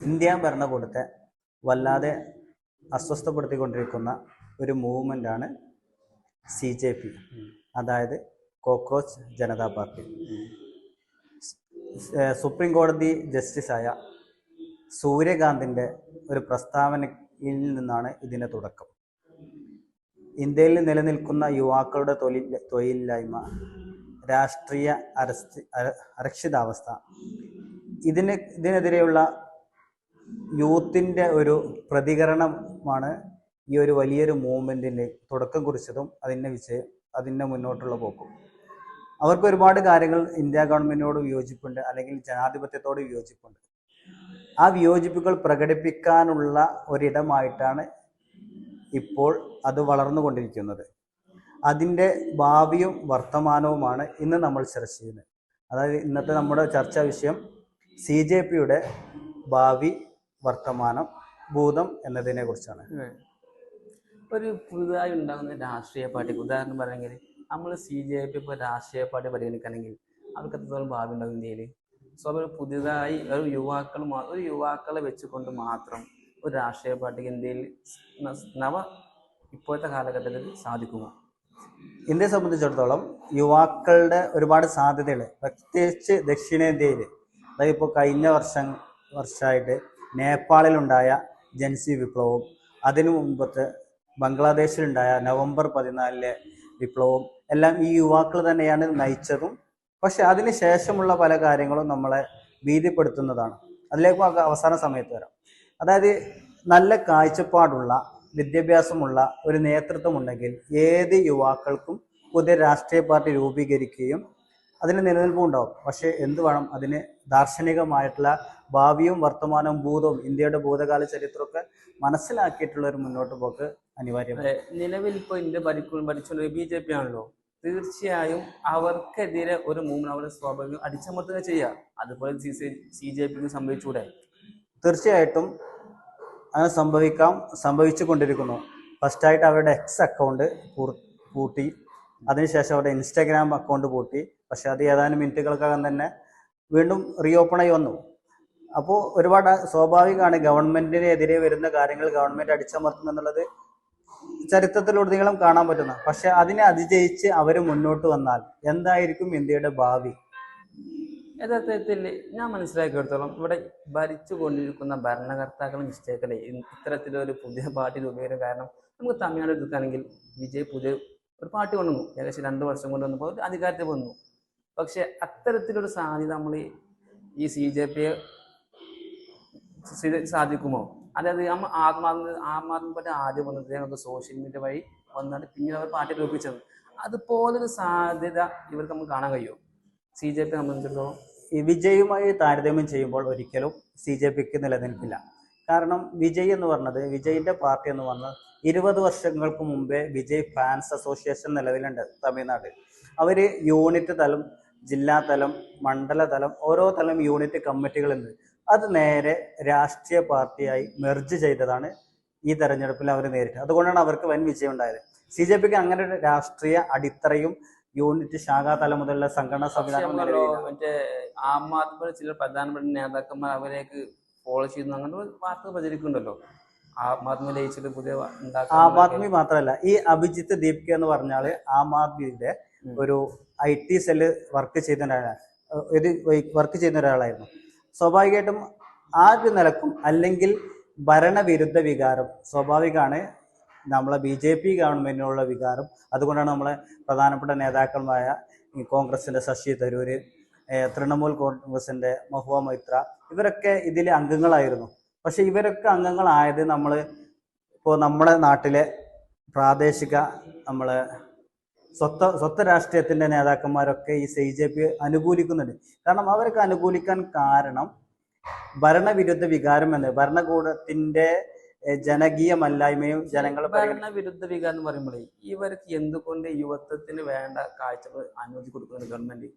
India ഭരണകൂടത്തെ വല്ലാതെ അസ്വസ്ഥപ്പെടുത്തിക്കൊണ്ടിരിക്കുന്ന ഒരു മൂവ്മെൻ്റാണ് CJP, അതായത് കോക്രോച്ച് ജനതാ പാർട്ടി. സുപ്രീം കോടതി ജസ്റ്റിസായ സൂര്യകാന്തിൻ്റെ ഒരു പ്രസ്താവനയിൽ നിന്നാണ് ഇതിൻ്റെ തുടക്കം. ഇന്ത്യയിൽ നിലനിൽക്കുന്ന യുവാക്കളുടെ തൊഴിലില്ലായ്മ, രാഷ്ട്രീയ അരക്ഷിതാവസ്ഥ, ഇതിനെതിരെയുള്ള യൂത്തിൻ്റെ ഒരു പ്രതികരണമാണ് ഈ ഒരു വലിയൊരു മൂവ്മെൻറ്റിൻ്റെ തുടക്കം കുറിച്ചതും അതിൻ്റെ മുന്നോട്ടുള്ള പോക്കും. അവർക്ക് ഒരുപാട് കാര്യങ്ങൾ ഇന്ത്യ ഗവൺമെൻറ്റിനോട് വിയോജിപ്പുണ്ട്, അല്ലെങ്കിൽ ജനാധിപത്യത്തോട് വിയോജിപ്പുണ്ട്. ആ വിയോജിപ്പുകൾ പ്രകടിപ്പിക്കാനുള്ള ഒരിടമായിട്ടാണ് ഇപ്പോൾ അത് വളർന്നുകൊണ്ടിരിക്കുന്നത്. അതിൻ്റെ ഭാവിയും വർത്തമാനവുമാണ് ഇന്ന് നമ്മൾ ചർച്ച ചെയ്യുന്നത്. അതായത് ഇന്നത്തെ നമ്മുടെ ചർച്ചാ വിഷയം CJPയുടെ ഭാവി, വർത്തമാനം, ഭൂതം എന്നതിനെ കുറിച്ചാണ്. ഒരു പുതുതായി ഉണ്ടാകുന്ന രാഷ്ട്രീയ പാർട്ടിക്ക് ഉദാഹരണം പറയുമെങ്കിൽ നമ്മൾ CJP ഇപ്പോൾ രാഷ്ട്രീയ പാർട്ടി പരിഗണിക്കുകയാണെങ്കിൽ അവർക്ക് എത്രത്തോളം ഭാവി ഉണ്ടാകും ഇന്ത്യയിൽ? സോ അവർ പുതിയതായി ഒരു യുവാക്കളെ വെച്ചുകൊണ്ട് മാത്രം ഒരു രാഷ്ട്രീയ പാർട്ടിക്ക് ഇന്ത്യയിൽ ഇപ്പോഴത്തെ കാലഘട്ടത്തിൽ സാധിക്കുമോ? ഇന്ത്യയെ സംബന്ധിച്ചിടത്തോളം യുവാക്കളുടെ ഒരുപാട് സാധ്യതകൾ, പ്രത്യേകിച്ച് ദക്ഷിണേന്ത്യയിൽ, അതായത് ഇപ്പോൾ കഴിഞ്ഞ വർഷമായിട്ട് നേപ്പാളിലുണ്ടായ ജൻസി വിപ്ലവവും അതിനു മുമ്പത്തെ ബംഗ്ലാദേശിലുണ്ടായ നവംബർ 14 വിപ്ലവവും എല്ലാം ഈ യുവാക്കൾ തന്നെയാണ് നയിച്ചതും. പക്ഷെ അതിന് ശേഷമുള്ള പല കാര്യങ്ങളും നമ്മളെ ഭീതിപ്പെടുത്തുന്നതാണ്. അതിലേക്ക് അവസാന സമയത്ത് വരാം. അതായത് നല്ല കാഴ്ചപ്പാടുള്ള, വിദ്യാഭ്യാസമുള്ള ഒരു നേതൃത്വം ഉണ്ടെങ്കിൽ ഏത് യുവാക്കൾക്കും പുതിയ രാഷ്ട്രീയ പാർട്ടി രൂപീകരിക്കുകയും അതിന് നിലനിൽപ്പും ഉണ്ടാവും. പക്ഷേ എന്ത് വേണം, അതിന് ദാർശനികമായിട്ടുള്ള ഭാവിയും വർത്തമാനവും ഭൂതവും ഇന്ത്യയുടെ ഭൂതകാല ചരിത്രമൊക്കെ മനസ്സിലാക്കിയിട്ടുള്ള ഒരു മുന്നോട്ട് പോക്ക് അനിവാര്യമാണ്. നിലവിൽ ഇപ്പോൾ ഇന്ത്യ ഭരിച്ചുകൊണ്ട് BJP ആണല്ലോ. തീർച്ചയായും അവർക്കെതിരെ ഒരു മൂവ്മെന്റ് അവർ സ്വാഭാവികം അടിച്ചമർത്തുക ചെയ്യുക. അതുപോലെ CJPക്ക് സംഭവിച്ചൂടെ? തീർച്ചയായിട്ടും അങ്ങനെ സംഭവിച്ചു കൊണ്ടിരിക്കുന്നു. ഫസ്റ്റായിട്ട് അവരുടെ എക്സ് അക്കൗണ്ട് പൂട്ടി, അതിനുശേഷം അവരുടെ ഇൻസ്റ്റാഗ്രാം അക്കൗണ്ട് പൂട്ടി. പക്ഷെ അത് ഏതാനും മിനിറ്റുകൾക്കകം തന്നെ വീണ്ടും റീഓപ്പൺ ആയി വന്നു. അപ്പോൾ ഒരുപാട് സ്വാഭാവികമാണ്, ഗവൺമെന്റിനെതിരെ വരുന്ന കാര്യങ്ങൾ ഗവൺമെന്റ് അടിച്ചമർത്തും എന്നുള്ളത് ചരിത്രത്തിലുടനീളം കാണാൻ പറ്റുന്ന. പക്ഷെ അതിനെ അതിജയിച്ച് അവർ മുന്നോട്ട് വന്നാൽ എന്തായിരിക്കും ഇന്ത്യയുടെ ഭാവി? യഥാർത്ഥത്തിൽ ഞാൻ മനസ്സിലാക്കിയെടുത്തോളം ഇവിടെ ഭരിച്ചു കൊണ്ടിരിക്കുന്ന ഭരണകർത്താക്കൾ മിസ്റ്റേക്കല്ലേ ഇത്തരത്തിലൊരു പുതിയ പാർട്ടി രൂപീകരണം. കാരണം നമുക്ക് തമിഴ്നാട് എടുക്കുകയാണെങ്കിൽ വിജയ് പുതിയ ഒരു പാർട്ടി കൊണ്ടുവന്നു, ഏകദേശം 2 വർഷം കൊണ്ട് വന്നപ്പോൾ അധികാരത്തിൽ വന്നു. പക്ഷെ അത്തരത്തിലൊരു സാധ്യത നമ്മൾ ഈ CJP സാധിക്കുമോ? അതായത് നമ്മൾ ആം ആദ്മി പാർട്ടി ആദ്യം വന്നത് നമുക്ക് സോഷ്യൽ മീഡിയ വഴി വന്നിട്ട് പിന്നീട് അവർ പാർട്ടി രൂപീകരിച്ചത്. അതുപോലൊരു സാധ്യത ഇവർക്ക് നമുക്ക് കാണാൻ കഴിയുമോ CJP സംബന്ധിച്ചിടത്തോളം? ഈ വിജയുമായി താരതമ്യം ചെയ്യുമ്പോൾ ഒരിക്കലും CJPക്ക് നിലനിൽപ്പില്ല. കാരണം വിജയ് എന്ന് പറഞ്ഞത്, വിജയിന്റെ പാർട്ടി എന്ന് പറഞ്ഞത് 20 വർഷങ്ങൾക്ക് മുമ്പേ വിജയ് ഫാൻസ് അസോസിയേഷൻ നിലവിലുണ്ട് തമിഴ്നാട്. അവർ യൂണിറ്റ് തലം, ജില്ലാ തലം, മണ്ഡല തലം, ഓരോ തലം യൂണിറ്റ് കമ്മിറ്റികളുണ്ട്. അത് നേരെ രാഷ്ട്രീയ പാർട്ടിയായി മെർജ് ചെയ്തതാണ് ഈ തെരഞ്ഞെടുപ്പിൽ അവർ നേരിട്ടത്. അതുകൊണ്ടാണ് അവർക്ക് വൻ വിജയം ഉണ്ടായത്. CJPക്ക് അങ്ങനെ ഒരു രാഷ്ട്രീയ അടിത്തറയും യൂണിറ്റ് ശാഖാതലം മുതലുള്ള സംഘടനാ സംവിധാനം മറ്റേ ആം ആദ്മി ചില പ്രധാനപ്പെട്ട നേതാക്കന്മാർ അവരേക്ക് ഫോളോ ചെയ്യുന്നു, അങ്ങനെ വാർത്ത പ്രചരിക്കുന്നുണ്ടല്ലോ. ആം ആദ്മി ലയിച്ചിട്ട് പുതിയ ആം ആദ്മി മാത്രമല്ല, ഈ അഭിജിത്ത് ദീപ്ക എന്ന് പറഞ്ഞാൽ ആം ആദ്മിയുടെ ഒരു IT സെല്ല് വർക്ക് ചെയ്യുന്ന ഒരാളായിരുന്നു. സ്വാഭാവികമായിട്ടും ആ ഒരു നിലക്കും, അല്ലെങ്കിൽ ഭരണവിരുദ്ധ വികാരം സ്വാഭാവികമാണ് നമ്മളെ BJP ഗവൺമെന്റിനുള്ള വികാരം. അതുകൊണ്ടാണ് നമ്മളെ പ്രധാനപ്പെട്ട നേതാക്കളായ കോൺഗ്രസിന്റെ ശശി തരൂര്, തൃണമൂൽ കോൺഗ്രസിന്റെ മഹുവ മൈത്ര, ഇവരൊക്കെ ഇതിൽ അംഗങ്ങളായിരുന്നു. പക്ഷെ ഇവരൊക്കെ അംഗങ്ങളായത് ഇപ്പോൾ നമ്മുടെ നാട്ടിലെ പ്രാദേശിക സ്വത്ത് രാഷ്ട്രീയത്തിന്റെ നേതാക്കന്മാരൊക്കെ ഈ CJP അനുകൂലിക്കുന്നുണ്ട്. കാരണം അവരൊക്കെ അനുകൂലിക്കാൻ കാരണം ഭരണവിരുദ്ധ വികാരം എന്ന്, ഭരണകൂടത്തിന്റെ ജനകീയമല്ലായ്മയും ഭരണവിരുദ്ധ വികാരം എന്ന് പറയുമ്പോഴേ ഇവർക്ക് എന്തുകൊണ്ട് യുവത്വത്തിന് വേണ്ട കാഴ്ചകൾ അനുവദിച്ചു കൊടുക്കുന്നുണ്ട് ഗവൺമെന്റ്?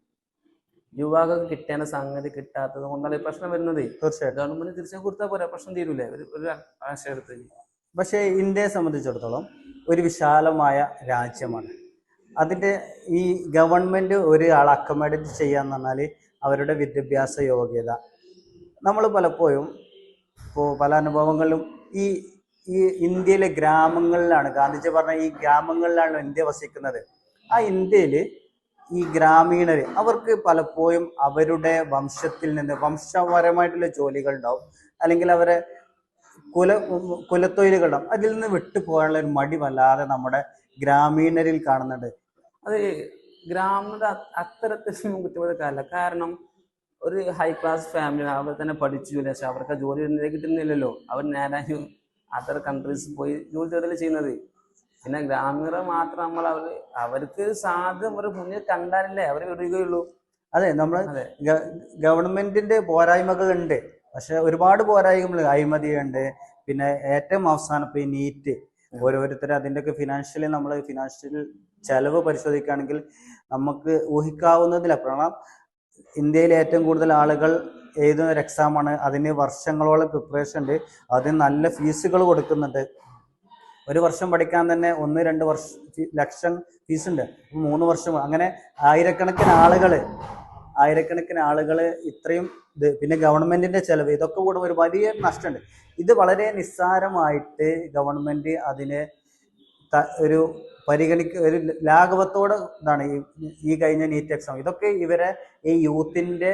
യുവാക്കൾക്ക് കിട്ടേണ്ട സംഗതി കിട്ടാത്തത് കൊണ്ടാണ് പ്രശ്നം വരുന്നത്. തീർച്ചയായിട്ടും ഗവൺമെന്റ് തീർച്ചയായും കൊടുത്താൽ പോരാ, പ്രശ്നം തീരൂലേ ഒരു ആശയത്തിൽ. പക്ഷേ ഇന്ത്യയെ സംബന്ധിച്ചിടത്തോളം ഒരു വിശാലമായ രാജ്യമാണ്. അതിൻ്റെ ഈ ഗവൺമെന്റ് ഒരാളെ അക്കോമഡേറ്റ് ചെയ്യാന്ന് പറഞ്ഞാൽ അവരുടെ വിദ്യാഭ്യാസ യോഗ്യത, നമ്മൾ പലപ്പോഴും ഇപ്പോൾ പല അനുഭവങ്ങളിലും ഈ ഈ ഇന്ത്യയിലെ ഗ്രാമങ്ങളിലാണ് ഗാന്ധിജി പറഞ്ഞ ഈ ഗ്രാമങ്ങളിലാണ് ഇന്ത്യ വസിക്കുന്നത്. ആ ഇന്ത്യയിൽ ഈ ഗ്രാമീണര് അവർക്ക് പലപ്പോഴും അവരുടെ വംശത്തിൽ നിന്ന് വംശപരമായിട്ടുള്ള ജോലികൾ ഉണ്ടാവും, അല്ലെങ്കിൽ അവരെ കുല കുലത്തൊഴിലുകൾ ഉണ്ടാവും. അതിൽ നിന്ന് വിട്ടുപോകാനുള്ള ഒരു മടി വല്ലാതെ നമ്മുടെ ഗ്രാമീണരിൽ കാണുന്നുണ്ട്. അത് ഗ്രാമീണ അത്തരത്തിൽ കുറ്റപ്പെടുത്താനല്ല. കാരണം ഒരു ഹൈ ക്ലാസ് ഫാമിലി അവർ തന്നെ പഠിച്ചു, പക്ഷെ അവർക്ക് ജോലി കിട്ടുന്നില്ലല്ലോ. അവർ നേരെ അതർ കൺട്രീസ് പോയി ജോലി തേടല് ചെയ്യുന്നത്. പിന്നെ ഗ്രാമീണർ മാത്രം നമ്മൾ അവർക്ക് സാധ്യത അവർ മുന്നിൽ കണ്ടാലല്ലേ അവർ വിടുകയുള്ളൂ. അതെ, നമ്മൾ ഗവൺമെന്റിന്റെ പോരായ്മകൾ ഉണ്ട്, പക്ഷെ ഒരുപാട് പോരായ്മകൾ, അഴിമതിയുണ്ട്. പിന്നെ ഏറ്റവും അവസാനം ഇപ്പൊ ഈ നീറ്റ്, ഓരോരുത്തരും അതിൻ്റെയൊക്കെ ഫിനാൻഷ്യൽ ചെലവ് പരിശോധിക്കുകയാണെങ്കിൽ നമുക്ക് ഊഹിക്കാവുന്നതിലപ്പുറം ഇന്ത്യയിൽ ഏറ്റവും കൂടുതൽ ആളുകൾ എഴുതുന്ന ഒരു എക്സാമാണ്. അതിന് വർഷങ്ങളോളം പ്രിപ്പറേഷൻ ഉണ്ട്, അതിന് നല്ല ഫീസുകൾ കൊടുക്കുന്നുണ്ട്. ഒരു വർഷം പഠിക്കാൻ തന്നെ 1-2 ലക്ഷം ഫീസ് ഉണ്ട്. 3 വർഷം അങ്ങനെ ആയിരക്കണക്കിന് ആളുകൾ ഇത്രയും ഇത്. പിന്നെ ഗവൺമെന്റിന്റെ ചെലവ്, ഇതൊക്കെ കൂടെ ഒരു വലിയ നഷ്ടമുണ്ട്. ഇത് വളരെ നിസ്സാരമായിട്ട് ഗവൺമെന്റ് അതിനെ ഒരു ഒരു ലാഘവത്തോടെ ഇതാണ് ഈ കഴിഞ്ഞ നീറ്റ് എക്സാം. ഇതൊക്കെ ഇവരെ ഈ യൂത്തിന്റെ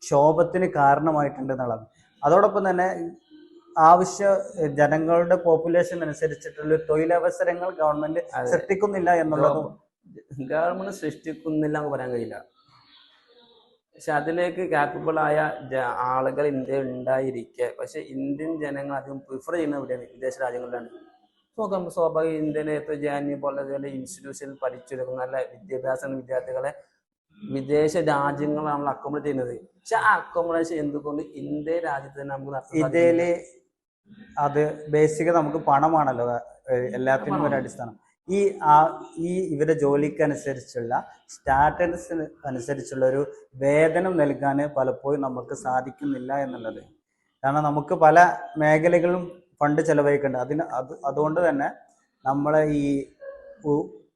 ക്ഷോഭത്തിന് കാരണമായിട്ടുണ്ട് എന്നുള്ളത്. അതോടൊപ്പം തന്നെ ജനങ്ങളുടെ പോപ്പുലേഷൻ അനുസരിച്ചിട്ടുള്ള തൊഴിലവസരങ്ങൾ ഗവൺമെന്റ് സൃഷ്ടിക്കുന്നില്ല എന്നുള്ളതും. ഗവൺമെന്റ് സൃഷ്ടിക്കുന്നില്ല എന്ന് പറയാൻ കഴിയില്ല, പക്ഷെ അതിലേക്ക് കാപ്പബിൾ ആയ ആളുകൾ ഇന്ത്യയിൽ ഉണ്ടായിരിക്കെ. പക്ഷെ ഇന്ത്യൻ ജനങ്ങൾ അധികം പ്രിഫർ ചെയ്യുന്ന എവിടെയാണ്? വിദേശ രാജ്യങ്ങളിലാണ്. സ്വാഭാവിക ഇന്ത്യയിലെ ജാന്യ പോലെ ഇൻസ്റ്റിറ്റ്യൂഷനിൽ പഠിച്ചെടുക്കുന്ന നല്ല വിദ്യാഭ്യാസ വിദ്യാർത്ഥികളെ വിദേശ രാജ്യങ്ങളാണ് നമ്മൾ അക്കോമഡേറ്റ് ചെയ്യുന്നത്. പക്ഷെ ആ അക്കോമഡേഷൻ എന്തുകൊണ്ട് ഇന്ത്യ രാജ്യത്ത് തന്നെ നമുക്ക് ഇന്ത്യയില് അത് ബേസിക് നമുക്ക് പണമാണല്ലോ എല്ലാത്തിനും ഒരു അടിസ്ഥാനം. ഈ ഇവരെ ജോലിക്ക് അനുസരിച്ചുള്ള സ്റ്റാറ്റസ് അനുസരിച്ചുള്ള ഒരു വേതനം നൽകാൻ പലപ്പോഴും നമുക്ക് സാധിക്കുന്നില്ല എന്നുള്ളത്. കാരണം നമുക്ക് പല മേഖലകളിലും ഫണ്ട് ചെലവഴിക്കുന്നുണ്ട്. അതുകൊണ്ട് തന്നെ നമ്മളെ ഈ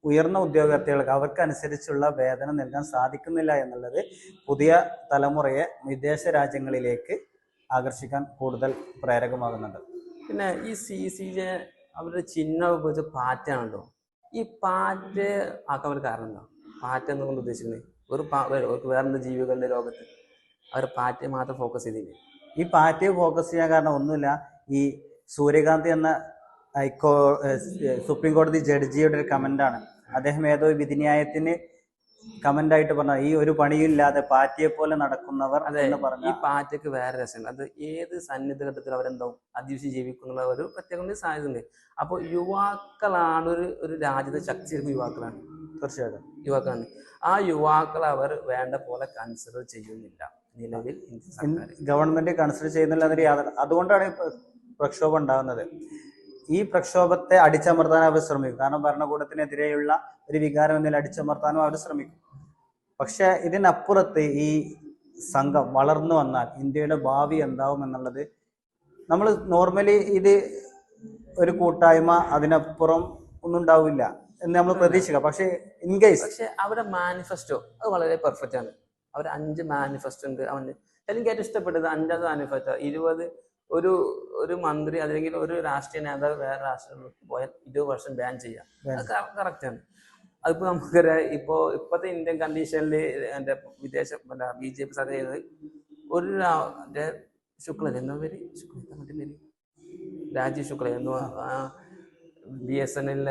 ഉയർന്ന ഉദ്യോഗാർത്ഥികൾക്ക് അവർക്കനുസരിച്ചുള്ള വേതനം നൽകാൻ സാധിക്കുന്നില്ല എന്നുള്ളത് പുതിയ തലമുറയെ വിദേശ രാജ്യങ്ങളിലേക്ക് ആകർഷിക്കാൻ കൂടുതൽ പ്രേരകമാകുന്നുണ്ട്. പിന്നെ ഈ CCJ അവരുടെ ചിഹ്നം ഉപയോഗിച്ച പാറ്റാണല്ലോ. ഈ പാറ്റ് ആക്കാൻ ഒരു കാരണം ഉണ്ടോ? പാറ്റ എന്നുകൊണ്ട് ഉദ്ദേശിക്കുന്നത് വേറെന്താ ജീവികളുടെ ലോകത്ത് അവർ പാറ്റയെ മാത്രം ഫോക്കസ് ചെയ്തില്ലേ? ഈ പാറ്റയെ ഫോക്കസ് ചെയ്യാൻ കാരണം ഒന്നുമില്ല. ഈ സൂര്യകാന്തി എന്ന സുപ്രീം കോടതി ജഡ്ജിയുടെ ഒരു കമന്റാണ്. അദ്ദേഹം ഏതോ വിധിന്യായത്തിന് കമന്റ് ആയിട്ട് പറഞ്ഞ ഈ ഒരു പണിയില്ലാതെ പാറ്റയെ പോലെ നടക്കുന്നവർ എന്ന് പറഞ്ഞു. ഈ പാറ്റയ്ക്ക് വേറെ രസമുണ്ട്. അത് ഏത് സന്നിധിഘട്ടത്തിൽ അവരെന്താവും അതിജീവിച്ച് ജീവിക്കുന്ന ഒരു പ്രത്യേക സാധ്യതയുണ്ട്. അപ്പോൾ യുവാക്കളാണ് ഒരു രാജ്യത്തെ ശക്തി. യുവാക്കളാണ്, തീർച്ചയായിട്ടും യുവാക്കളാണ്. ആ യുവാക്കൾ അവർ വേണ്ട പോലെ കൺസിഡർ ചെയ്യുന്നില്ല നിലവിൽ. ഗവൺമെന്റ് കൺസിഡർ ചെയ്യുന്നില്ല എന്നൊരു യാതൊരു. അതുകൊണ്ടാണ് പ്രക്ഷോഭം ഉണ്ടാകുന്നത്. ഈ പ്രക്ഷോഭത്തെ അടിച്ചമർത്താൻ അവർ ശ്രമിക്കും. കാരണം ഭരണകൂടത്തിനെതിരെയുള്ള ഒരു വികാരം എന്നതിൽ അടിച്ചമർത്താനും അവർ ശ്രമിക്കും. പക്ഷെ ഇതിനപ്പുറത്ത് ഈ സംഘം വളർന്നു വന്നാൽ ഇന്ത്യയുടെ ഭാവി എന്താവും എന്നുള്ളത് നമ്മൾ നോർമലി ഇത് ഒരു കൂട്ടായ്മ, അതിനപ്പുറം ഒന്നും ഉണ്ടാവില്ല എന്ന് നമ്മൾ പ്രതീക്ഷിക്കാം. പക്ഷെ പക്ഷെ അവരുടെ മാനിഫെസ്റ്റോ അത് വളരെ പെർഫെക്റ്റ് ആണ്. അവർ 5 മാനിഫെസ്റ്റോ ഉണ്ട്. എനിക്ക് ഏറ്റവും ഇഷ്ടപ്പെട്ടത് 5ാമത് മാനിഫെസ്റ്റോ. 20 ഒരു മന്ത്രി അല്ലെങ്കിൽ ഒരു രാഷ്ട്രീയ നേതാവ് വേറെ രാഷ്ട്രീയത്തിൽ പോയാൽ 20 വർഷം ബാൻ ചെയ്യാം. അത് കറക്റ്റാണ്. അതിപ്പോ നമുക്കറിയാം, ഇപ്പോഴത്തെ ഇന്ത്യൻ കണ്ടീഷനിൽ എൻ്റെ BJP സർക്കാർ ചെയ്യുന്നത് ഒരു ശുക്ല എന്താ പേര്, രാജീവ് ശുക്ല എന്നു BSNL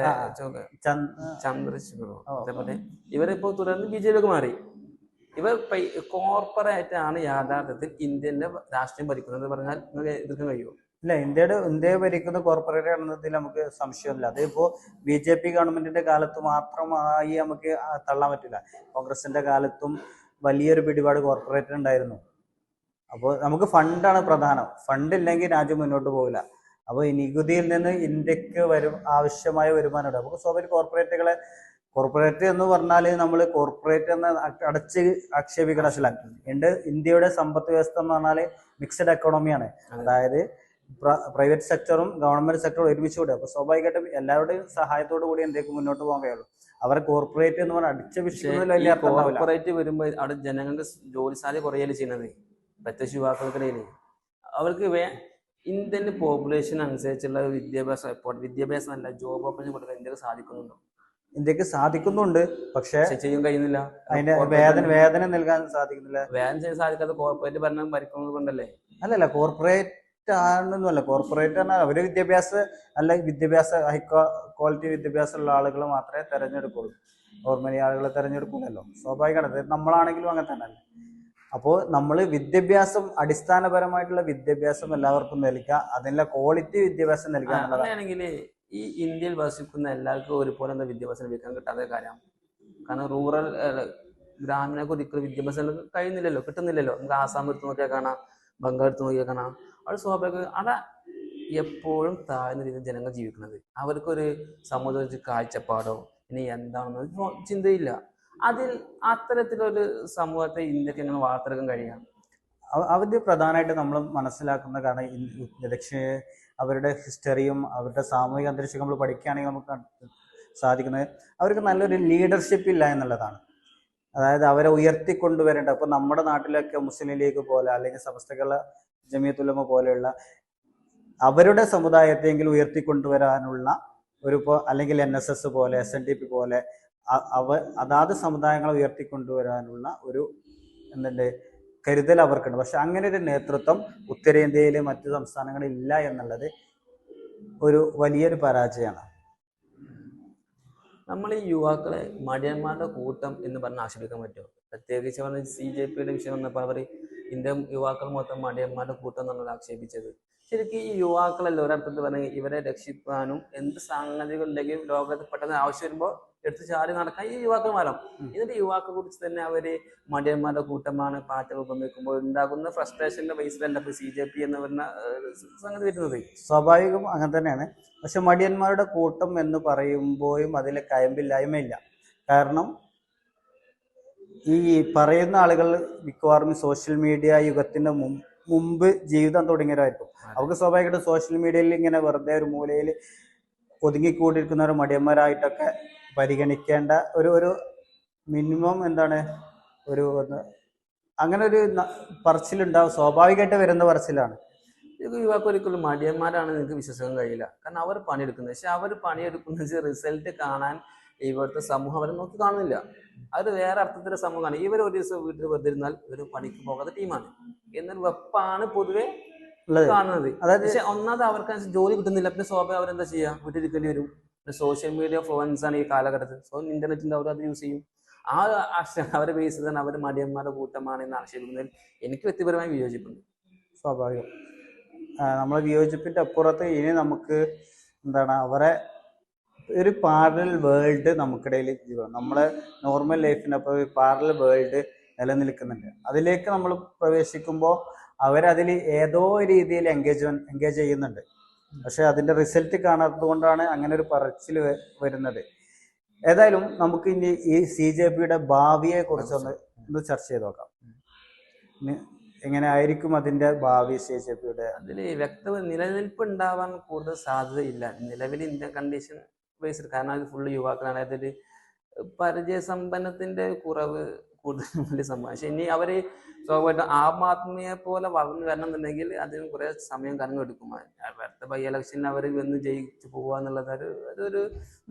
ചന്ദ്രശേഖരോ അതേപോലെ ഇവരിപ്പോ തുടർന്ന് BJP മാറി. ഇവർ കോർപ്പറേറ്റ് ആണ് യാഥാർത്ഥ്യത്തിൽ ഇന്ത്യന്റെ രാഷ്ട്രീയം ഭരിക്കുന്നത് പറഞ്ഞാൽ നിങ്ങൾക്ക് എതിർക്കാൻ കഴിയുമോ? ഇല്ല, ഇന്ത്യ ഭരിക്കുന്ന കോർപ്പറേറ്റ് ആണെന്നതിൽ നമുക്ക് സംശയമില്ല. അതിപ്പോ BJP ഗവൺമെന്റിന്റെ കാലത്ത് മാത്രമായി നമുക്ക് തള്ളാൻ പറ്റില്ല. കോൺഗ്രസിന്റെ കാലത്തും വലിയൊരു പിടിപാട് കോർപ്പറേറ്റ് ഉണ്ടായിരുന്നു. അപ്പോൾ നമുക്ക് ഫണ്ടാണ് പ്രധാനം. ഫണ്ട് ഇല്ലെങ്കിൽ രാജ്യം മുന്നോട്ട് പോകില്ല. അപ്പോൾ ഈ നികുതിയിൽ നിന്ന് ഇന്ത്യക്ക് ആവശ്യമായ വരുമാനമുണ്ട്. നമുക്ക് സ്വാഭാവിക കോർപ്പറേറ്റ് എന്ന് പറഞ്ഞാൽ നമ്മൾ കോർപ്പറേറ്റ് എന്ന് അടച്ച് ആക്ഷേപിക്കുന്ന ഉണ്ട്. ഇന്ത്യയുടെ സമ്പദ് വ്യവസ്ഥ എന്ന് പറഞ്ഞാൽ മിക്സഡ് എക്കോണമിയാണ്. അതായത് പ്രൈവറ്റ് സെക്ടറും ഗവൺമെന്റ് സെക്ടറും ഒരുമിച്ച് കൂടെ. അപ്പൊ സ്വാഭാവികമായിട്ടും എല്ലാവരുടെയും സഹായത്തോടു കൂടി ഇന്ത്യക്ക് മുന്നോട്ട് പോകാൻ കഴിയുള്ളൂ. അവർ കോർപ്പറേറ്റ് എന്ന് പറഞ്ഞാൽ അടിച്ച വിഷയത്തിൽ കോർപ്പറേറ്റ് വരുമ്പോൾ അവിടെ ജനങ്ങൾക്ക് ജോലി സാധ്യത കുറയല്ലേ ചെയ്യുന്നത്. പ്രത്യേകിച്ച് യുവാക്കൾക്കിടയിൽ അവർക്ക് ഇന്ത്യൻ പോപ്പുലേഷൻ അനുസരിച്ചുള്ള വിദ്യാഭ്യാസം അല്ല ജോബ് ഓപ്പർച്യൂണിറ്റി കൊടുക്കാൻ ഇന്ത്യക്ക് സാധിക്കുന്നുണ്ടോ? ഇന്ത്യക്ക് സാധിക്കുന്നുണ്ട്, പക്ഷെ പക്ഷെ ചെയ്യാൻ കഴിയുന്നില്ല. അതിന്റെ വേതനം നൽകാൻ സാധിക്കുന്നില്ല. വേദന ചെയ്യാൻ സാധിക്കാതെ കോർപ്പറേറ്റ് ഭരണം ഭരിക്കുന്നത് കൊണ്ടല്ലേ? അല്ലല്ല, കോർപ്പറേറ്റ് ആണെന്നല്ല. കോർപ്പറേറ്റ് പറഞ്ഞാൽ അവര് വിദ്യാഭ്യാസ ഹൈ ക്വാളിറ്റി വിദ്യാഭ്യാസം ഉള്ള ആളുകൾ മാത്രമേ തെരഞ്ഞെടുക്കുള്ളൂ. നോർമലി ആളുകളെ തെരഞ്ഞെടുക്കില്ലല്ലോ, സ്വാഭാവികമാണ്. നമ്മളാണെങ്കിലും അങ്ങനെ തന്നെ അല്ലേ. അപ്പോൾ നമ്മൾ വിദ്യാഭ്യാസം, അടിസ്ഥാനപരമായിട്ടുള്ള വിദ്യാഭ്യാസം എല്ലാവർക്കും നൽകുക, അതിനുള്ള ക്വാളിറ്റി വിദ്യാഭ്യാസം നൽകുക എന്നുള്ളതാണ്. അങ്ങനെയാണെങ്കിൽ ഈ ഇന്ത്യയിൽ വസിക്കുന്ന എല്ലാവർക്കും ഒരുപോലെ എന്താ വിദ്യാഭ്യാസം ലഭിക്കാൻ കിട്ടാത്ത കാര്യം? കാരണം റൂറൽ ഗ്രാമീണർക്ക് ഒരിക്കലും വിദ്യാഭ്യാസം കഴിയുന്നില്ലല്ലോ, കിട്ടുന്നില്ലല്ലോ. നമുക്ക് ആസാം എടുത്ത് നോക്കിയാൽ കാണാം, ബംഗാൾ എടുത്ത് നോക്കിയാൽ കാണാം. അവിടെ സ്വാഭാവിക അവിടെ എപ്പോഴും താഴ്ന്ന രീതിയിൽ ജനങ്ങൾ ജീവിക്കുന്നത്. അവർക്കൊരു സമൂഹത്തിൽ കാഴ്ചപ്പാടോ ഇനി എന്താണെന്ന് ചിന്തയില്ല. അത്തരത്തിലൊരു സമൂഹത്തെ ഇന്ത്യക്ക് എങ്ങനെ വാർത്തെടുക്കാൻ കഴിയാം? അവര് പ്രധാനമായിട്ട് നമ്മൾ മനസ്സിലാക്കുന്ന കാരണം അവരുടെ ഹിസ്റ്ററിയും അവരുടെ സാമൂഹിക അന്തരീക്ഷം നമ്മൾ പഠിക്കുകയാണെങ്കിൽ നമുക്ക് സാധിക്കുന്നത് അവർക്ക് നല്ലൊരു ലീഡർഷിപ്പ് ഇല്ല എന്നുള്ളതാണ്. അതായത് അവരെ ഉയർത്തിക്കൊണ്ടുവരേണ്ട, ഇപ്പൊ നമ്മുടെ നാട്ടിലൊക്കെ മുസ്ലിം ലീഗ് പോലെ അല്ലെങ്കിൽ സമസ്ത കേരള ജമിയത്തുൽ ഉലമ പോലെയുള്ള അവരുടെ സമുദായത്തെങ്കിലും ഉയർത്തിക്കൊണ്ടുവരാനുള്ള അല്ലെങ്കിൽ NSS പോലെ SNDP പോലെ അതാത് സമുദായങ്ങളെ ഉയർത്തിക്കൊണ്ടുവരാനുള്ള ഒരു കരുതൽ അവർക്കുണ്ട്. പക്ഷെ അങ്ങനെ ഒരു നേതൃത്വം ഉത്തരേന്ത്യയിലെ മറ്റു സംസ്ഥാനങ്ങളിൽ ഇല്ല എന്നുള്ളത് ഒരു വലിയൊരു പരാജയമാണ്. നമ്മൾ ഈ യുവാക്കളെ മടിയന്മാരുടെ കൂട്ടം എന്ന് പറഞ്ഞ് ആക്ഷേപിക്കാൻ പറ്റുമോ? പ്രത്യേകിച്ച് പറഞ്ഞ CJPയുടെ വിഷയം വന്നപ്പോൾ അവർ ഇന്ത്യൻ യുവാക്കൾ മൊത്തം മടിയന്മാരുടെ കൂട്ടം എന്നാണ് ആക്ഷേപിച്ചത്. ശരിക്കും ഈ യുവാക്കളല്ല ഒരർത്ഥത്തിൽ പറഞ്ഞാൽ ഇവരെ രക്ഷിക്കാനും എന്ത് സംഗതികളുണ്ടെങ്കിലും ലോകത്ത് പെട്ടെന്ന് ആവശ്യം വരുമ്പോൾ എടുത്ത് ചാടി നടക്കാൻ ഈ യുവാക്കൾ മരം. ഇതിന്റെ യുവാക്കളെ കുറിച്ച് തന്നെ അവര് മടിയന്മാരുടെ കൂട്ടമാണ് പാറ്റ ഉപയോഗിക്കുമ്പോൾ ഉണ്ടാകുന്ന ഫ്രസ്ട്രേഷന്റെ ബേസിലല്ല ഇപ്പൊ CJP എന്ന് പറഞ്ഞ സംഗതി വരുന്നത്. സ്വാഭാവികം അങ്ങനെ തന്നെയാണ്. പക്ഷെ മടിയന്മാരുടെ കൂട്ടം എന്ന് പറയുമ്പോഴും അതിൽ കയമ്പില്ലായ്മയില്ല. കാരണം ഈ പറയുന്ന ആളുകൾ മിക്കവാറും സോഷ്യൽ മീഡിയ യുഗത്തിന്റെ മുമ്പ് ജീവിതം തുടങ്ങിയവരായിരിക്കും. അവർക്ക് സ്വാഭാവികമായിട്ടും സോഷ്യൽ മീഡിയയിൽ ഇങ്ങനെ വെറുതെ ഒരു മൂലയിൽ ഒതുങ്ങിക്കൂടിയിരിക്കുന്ന ഒരു മടിയന്മാരായിട്ടൊക്കെ പരിഗണിക്കേണ്ട ഒരു മിനിമം അങ്ങനെ ഒരു പറച്ചിലുണ്ടാവും. സ്വാഭാവികമായിട്ട് വരുന്ന പറച്ചിലാണ്. യുവാക്കൾ ഒരിക്കലും മടിയന്മാരാണ് നിങ്ങൾക്ക് വിശ്വസിക്കാൻ കഴിയില്ല. കാരണം അവർ പണിയെടുക്കുന്നത്, പക്ഷെ അവർ പണിയെടുക്കുന്ന റിസൾട്ട് കാണാൻ ഇവിടുത്തെ സമൂഹം അവരെ നോക്കി കാണുന്നില്ല. അത് വേറെ അർത്ഥത്തിലെ സമൂഹമാണ്. ഇവർ ഒരു ദിവസം വീട്ടിൽ വെറുതിരുന്നാൽ ഇവർ പണിക്ക് പോകാത്ത ടീമാണ് എന്നൊരു വെപ്പാണ് പൊതുവെ കാണുന്നത്. പക്ഷെ ഒന്നാമത് അവർക്ക് ജോലി കിട്ടുന്നില്ല. പിന്നെ സ്വാഭാവികം അവരെന്താ ചെയ്യുക? വീട്ടിലിരിക്കേണ്ടി വരും. സോഷ്യൽ മീഡിയ ഫ്ലുവൻസ് ആണ് ഈ കാലഘട്ടത്തിൽ. ഇന്റർനെറ്റിന്റെ അവർ അത് യൂസ് ചെയ്യും. അവരെ ബേസ് ചെയ്താണ് അവർ മടിയന്മാരുടെ കൂട്ടമാണ് എന്ന് ആക്ഷേപിക്കുന്നതിൽ എനിക്ക് വ്യക്തിപരമായി വിയോജിപ്പുണ്ട്. സ്വാഭാവികം. നമ്മളെ വിയോജിപ്പിന്റെ അപ്പുറത്ത് ഇനി നമുക്ക് അവരെ ഒരു പാരലൽ വേൾഡ് നമുക്കിടയിൽ നമ്മളെ നോർമൽ ലൈഫിനൊപ്പം ഒരു പാരലൽ വേൾഡ് നിലനിൽക്കുന്നുണ്ട്. അതിലേക്ക് നമ്മൾ പ്രവേശിക്കുമ്പോൾ അവരതിൽ ഏതോ രീതിയിൽ എൻഗേജ് ചെയ്യുന്നുണ്ട്. പക്ഷെ അതിന്റെ റിസൾട്ട് കാണാത്തത് കൊണ്ടാണ് അങ്ങനെ ഒരു പറച്ചിൽ വരുന്നത്. ഏതായാലും നമുക്ക് ഇനി ഈ CJPയുടെ ഭാവിയെ കുറിച്ചൊന്ന് ചർച്ച ചെയ്ത് നോക്കാം. എങ്ങനെ ആയിരിക്കും അതിന്റെ ഭാവി? CJPയുടെ അതിൽ നിലനിൽപ്പ് ഉണ്ടാവാൻ കൂടുതൽ സാധ്യതയില്ല നിലവിൽ ഇന്ത്യൻ കണ്ടീഷൻ ബേസ്ഡ്. കാരണം അത് ഫുള്ള് യുവാക്കളാണ്. അതായത് പരിചയസമ്പന്നത്തിന്റെ കുറവ് കൂടുതൽ വലിയ സംഭവം. പക്ഷെ ഇനി അവര് സ്വാഭാവികമായിട്ടും ആം ആദ്മിയെ പോലെ വളർന്നു വരണം എന്നുണ്ടെങ്കിൽ അതിന് കുറെ സമയം കറങ്ങെടുക്കും. അടുത്ത ബൈ ഇലക്ഷനിൽ അവർ വന്ന് ജയിച്ചു പോവുക എന്നുള്ളത് അതൊരു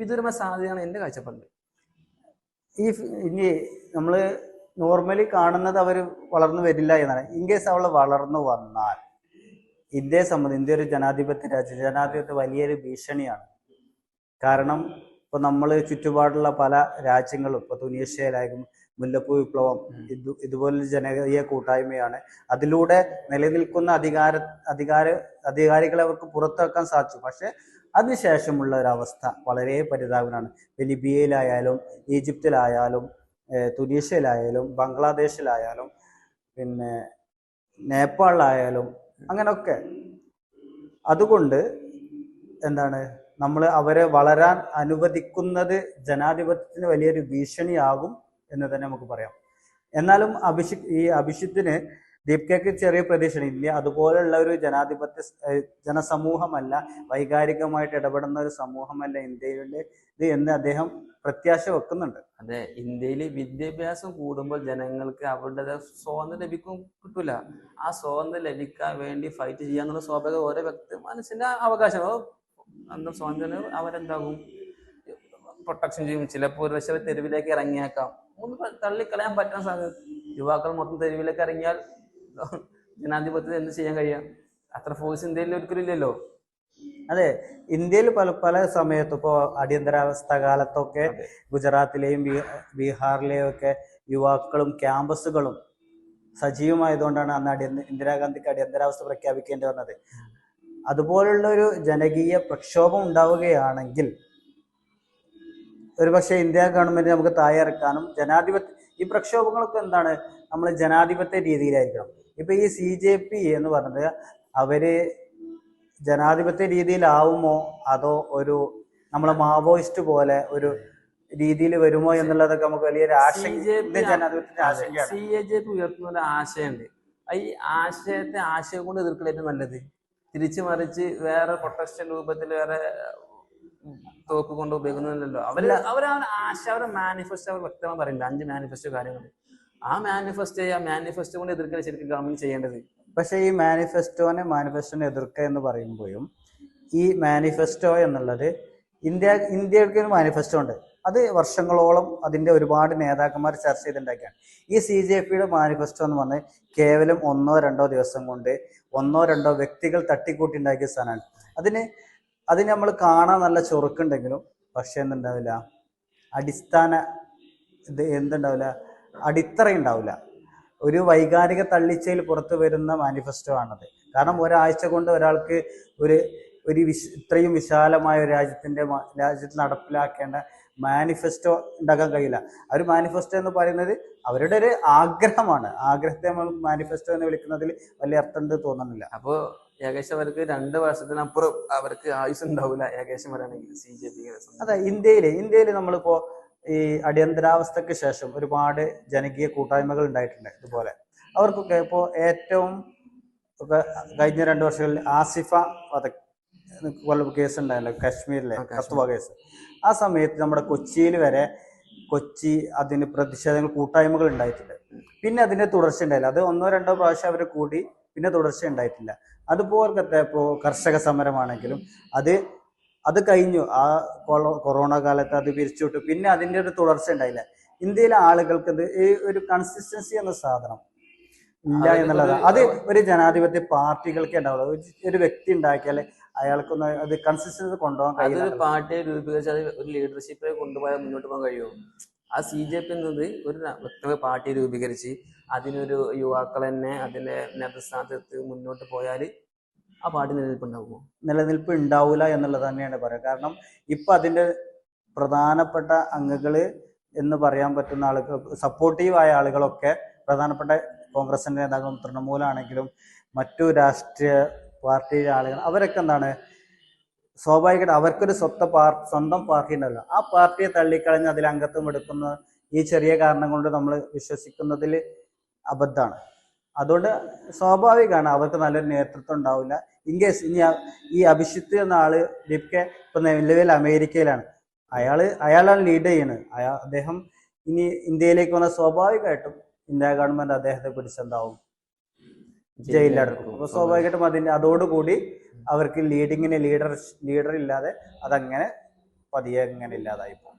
വിദൂരമായ സാധ്യതയാണ് എൻ്റെ കാഴ്ചപ്പാടിൽ. ഇനി നമ്മള് നോർമലി കാണുന്നത് അവർ വളർന്നു വരില്ല എന്നാണ്. ഇൻ കേസ് അവൾ വളർന്നു വന്നാൽ ഇന്ത്യ ഒരു ജനാധിപത്യ രാജ്യം, ജനാധിപത്യ വലിയൊരു ഭീഷണിയാണ്. കാരണം ഇപ്പൊ നമ്മൾ ചുറ്റുപാടുള്ള പല രാജ്യങ്ങളും, ഇപ്പൊ തുനീഷ്യയിലായാലും മുല്ലപ്പൂ വിപ്ലവം ഇതുപോലൊരു ജനകീയ കൂട്ടായ്മയാണ്. അതിലൂടെ നിലനിൽക്കുന്ന അധികാരികളെ അവർക്ക് പുറത്തിറക്കാൻ സാധിച്ചു. പക്ഷെ അതിനുശേഷമുള്ള ഒരവസ്ഥ വളരെ പരിതാപകരമാണ്. ലിബിയയിലായാലും ഈജിപ്തിലായാലും തുനീഷ്യയിലായാലും ബംഗ്ലാദേശിലായാലും പിന്നെ നേപ്പാളിലായാലും അങ്ങനെയൊക്കെ. അതുകൊണ്ട് നമ്മൾ അവരെ വളരാൻ അനുവദിക്കുന്നത് ജനാധിപത്യത്തിന് വലിയൊരു ഭീഷണിയാകും എന്ന് തന്നെ നമുക്ക് പറയാം. എന്നാലും അഭിഷിത്തിന് ദീപ് കെക്ക് ചെറിയ പ്രതീക്ഷയാണ്. ഇന്ത്യ അതുപോലുള്ള ഒരു ജനാധിപത്യ ജനസമൂഹമല്ല, വൈകാരികമായിട്ട് ഇടപെടുന്ന ഒരു സമൂഹമല്ല ഇന്ത്യയിലെ ഇത് എന്ന് അദ്ദേഹം പ്രത്യാശ വെക്കുന്നുണ്ട്. അതെ, ഇന്ത്യയിൽ വിദ്യാഭ്യാസം കൂടുമ്പോൾ ജനങ്ങൾക്ക് അവരുടെ സ്വാതന്ത്ര്യം കിട്ടൂല. ആ സ്വാതന്ത്ര്യം ലഭിക്കാൻ വേണ്ടി ഫൈറ്റ് ചെയ്യാന്നുള്ള സ്വാഭാവിക ഓരോ വ്യക്തി മനസ്സിന്റെ അവകാശം. അന്ന് സ്വാതന്ത്ര്യം അവരെന്താകും, പ്രൊട്ടക്ഷൻ ചെയ്യും. ചിലപ്പോൾ ഒരു പക്ഷേ തെരുവിലേക്ക് ഇറങ്ങിയേക്കാം. ഒന്നും തള്ളിക്കളയാൻ പറ്റാൻ സാധ്യത. യുവാക്കൾ മൊത്തം തെരുവിലേക്ക് ഇറങ്ങിയാൽ ജനാധിപത്യത്തിൽ എന്ത് ചെയ്യാൻ കഴിയാം? അത്ര ഫോഴ്സ് ഇന്ത്യയിൽ ഒരിക്കലും ഇല്ലല്ലോ. അതെ, ഇന്ത്യയിൽ പല പല സമയത്തും ഇപ്പോൾ അടിയന്തരാവസ്ഥ കാലത്തൊക്കെ ഗുജറാത്തിലെയും ബീഹാറിലെയും ഒക്കെ യുവാക്കളും ക്യാമ്പസുകളും സജീവമായതുകൊണ്ടാണ് അന്ന് ഇന്ദിരാഗാന്ധിക്ക് അടിയന്തരാവസ്ഥ പ്രഖ്യാപിക്കേണ്ടി വന്നത്. അതുപോലുള്ള ഒരു ജനകീയ പ്രക്ഷോഭം ഉണ്ടാവുകയാണെങ്കിൽ ഒരുപക്ഷെ ഇന്ത്യ ഗവൺമെന്റ് നമുക്ക് താഴെയിറക്കാനും ഈ പ്രക്ഷോഭങ്ങളൊക്കെ എന്താണ്, നമ്മൾ ജനാധിപത്യ രീതിയിലായിരിക്കണം. ഇപ്പൊ ഈ CJP എന്ന് പറഞ്ഞത് അവര് ജനാധിപത്യ രീതിയിലാവുമോ അതോ ഒരു നമ്മളെ മാവോയിസ്റ്റ് പോലെ ഒരു രീതിയിൽ വരുമോ എന്നുള്ളതൊക്കെ നമുക്ക് വലിയൊരു ജനാധിപത്യത്തിന്റെ ആശങ്കയാണ്. CJP ഉയർത്തുന്ന ഒരു ആശയമുണ്ട്. ഈ ആശയം കൊണ്ട് എതിർക്കൽ ഏറ്റവും നല്ലത്. തിരിച്ചു മറിച്ച് വേറെ പ്രൊട്ടക്ഷൻ രൂപത്തിൽ വേറെ തോക്ക് കൊണ്ട് ഉപയോഗിക്കുന്നില്ലല്ലോ. അവരുടെ മാനിഫെസ്റ്റോ അവർ വ്യക്തമായി പറയുന്നുണ്ട്. 5 മാനിഫെസ്റ്റോ കാര്യങ്ങൾ. ആ മാനിഫെസ്റ്റോ കൊണ്ട് എതിർക്കൽ ശരിക്കും ഗവൺമെന്റ് ചെയ്യേണ്ടത്. പക്ഷെ ഈ മാനിഫെസ്റ്റോനെ എതിർക്കുക എന്ന് പറയുമ്പോഴും ഈ മാനിഫെസ്റ്റോ എന്നുള്ളത് ഇന്ത്യക്ക് ഒരു മാനിഫെസ്റ്റോ ഉണ്ട്. അത് വർഷങ്ങളോളം അതിന്റെ ഒരുപാട് നേതാക്കന്മാർ ചർച്ച ചെയ്തിട്ടുണ്ടാക്കിയാണ്. ഈ CJPയുടെ മാനിഫെസ്റ്റോ എന്ന് പറഞ്ഞാൽ കേവലം 1-2 ദിവസം കൊണ്ട് 1-2 വ്യക്തികൾ തട്ടിക്കൂട്ടി ഉണ്ടാക്കിയ സാധനമാണ്. അതിന് നമ്മൾ കാണാൻ നല്ല ചുറുക്കുണ്ടെങ്കിലും പക്ഷെ എന്തുണ്ടാവില്ല, അടിത്തറ ഉണ്ടാവില്ല. ഒരു വൈകാരിക തള്ളിച്ചയിൽ പുറത്തു വരുന്ന മാനിഫെസ്റ്റോ ആണത്. കാരണം ഒരാഴ്ച കൊണ്ട് ഒരാൾക്ക് ഇത്രയും വിശാലമായ ഒരു രാജ്യത്ത് നടപ്പിലാക്കേണ്ട മാനിഫെസ്റ്റോ ഉണ്ടാക്കാൻ കഴിയില്ല. ആ ഒരു മാനിഫെസ്റ്റോ എന്ന് പറയുന്നത് അവരുടെ ഒരു ആഗ്രഹമാണ്. ആഗ്രഹത്തെ നമ്മൾ മാനിഫെസ്റ്റോ എന്ന് വിളിക്കുന്നതിൽ വലിയ അർത്ഥമുണ്ട് തോന്നുന്നില്ല. അപ്പോൾ ഏകദേശം അവർക്ക് 2 വർഷത്തിനപ്പുറം അവർക്ക് ആയുസ് ഉണ്ടാവില്ല ഏകദേശം പറയുകയാണെങ്കിൽ CJP. അതെ, ഇന്ത്യയിൽ നമ്മളിപ്പോ ഈ അടിയന്തരാവസ്ഥക്ക് ശേഷം ഒരുപാട് ജനകീയ കൂട്ടായ്മകൾ ഉണ്ടായിട്ടുണ്ട്. ഇതുപോലെ അവർക്കൊക്കെ ഇപ്പോൾ ഏറ്റവും കഴിഞ്ഞ 2 വർഷങ്ങളിൽ ആസിഫ കേസ് ഉണ്ടായല്ലോ, കാശ്മീരിലെ കത്തുവ കേസ്. ആ സമയത്ത് നമ്മുടെ കൊച്ചിയിൽ വരെ അതിന് പ്രതിഷേധങ്ങൾ കൂട്ടായ്മകൾ ഉണ്ടായിട്ടുണ്ട്. പിന്നെ അതിന്റെ തുടർച്ച ഉണ്ടായില്ല. അത് 1-2 പ്രാവശ്യം അവർ കൂടി, പിന്നെ തുടർച്ച ഉണ്ടായിട്ടില്ല. അതുപോലത്തെ ഇപ്പോൾ കർഷക സമരമാണെങ്കിലും അത് കഴിഞ്ഞു. ആ കൊറോണ കാലത്ത് അത് പിരിച്ചുവിട്ടു. പിന്നെ അതിന്റെ ഒരു തുടർച്ച ഉണ്ടായില്ല. ഇന്ത്യയിലെ ആളുകൾക്ക് ഈ ഒരു കൺസിസ്റ്റൻസി എന്ന സാധനം ഇല്ല എന്നുള്ളതാണ്. അത് ഒരു ജനാധിപത്യ പാർട്ടികൾക്കേ ഉണ്ടാവുള്ളൂ. ഒരു വ്യക്തി ഉണ്ടാക്കിയാൽ അയാൾക്കൊന്ന് അത് കൺസിസ്റ്റൻസി കൊണ്ടുപോകാൻ കഴിയും. അതൊരു പാർട്ടിയെ രൂപീകരിച്ച് അത് ഒരു ലീഡർഷിപ്പെ കൊണ്ടുപോയാൽ മുന്നോട്ട് പോകാൻ കഴിയുമോ? ആ CJP എന്നത് ഒരു വ്യക്തമായ പാർട്ടി രൂപീകരിച്ച് അതിനൊരു യുവാക്കൾ തന്നെ അതിന്റെ നേതൃസ്ഥാനത്ത് മുന്നോട്ട് പോയാൽ ആ പാർട്ടി നിലനിൽപ്പ് ഉണ്ടാവില്ല എന്നുള്ളത് തന്നെയാണ് പറയുക. കാരണം ഇപ്പൊ അതിന്റെ പ്രധാനപ്പെട്ട അംഗങ്ങള് എന്ന് പറയാൻ പറ്റുന്ന ആളുകൾ, സപ്പോർട്ടീവായ ആളുകളൊക്കെ പ്രധാനപ്പെട്ട കോൺഗ്രസിന്റെ നേതാക്കളും തൃണമൂലാണെങ്കിലും മറ്റു രാഷ്ട്രീയ പാർട്ടിയിലെ ആളുകൾ, അവരൊക്കെ എന്താണ്, സ്വാഭാവികമായിട്ട് അവർക്കൊരു സ്വന്തം പാർട്ടി ഉണ്ടല്ലോ. ആ പാർട്ടിയെ തള്ളിക്കളഞ്ഞ് അതിൽ അംഗത്വം എടുക്കുന്ന ഈ ചെറിയ കാരണം കൊണ്ട് നമ്മൾ വിശ്വസിക്കുന്നതിൽ അബദ്ധമാണ്. അതുകൊണ്ട് സ്വാഭാവികമാണ് അവർക്ക് നല്ലൊരു നേതൃത്വം ഉണ്ടാവില്ല. ഇൻകേസ് ഇനി ഈ അഭിഷിത്ത് എന്ന ആള് ഇപ്പൊ നിലവിൽ അമേരിക്കയിലാണ്. അയാളാണ് ലീഡ് ചെയ്യുന്നത്. അദ്ദേഹം ഇനി ഇന്ത്യയിലേക്ക് വന്ന സ്വാഭാവികമായിട്ടും ഇന്ത്യ ഗവൺമെന്റ് അദ്ദേഹത്തെ പിടിച്ചെന്താവും, ജയിലിലടക്കും. അപ്പൊ സ്വാഭാവികമായിട്ടും അതോടുകൂടി അവർക്ക് ലീഡർ ഇല്ലാതെ അതങ്ങനെ പതിയെ അങ്ങനെ ഇല്ലാതായി പോകും.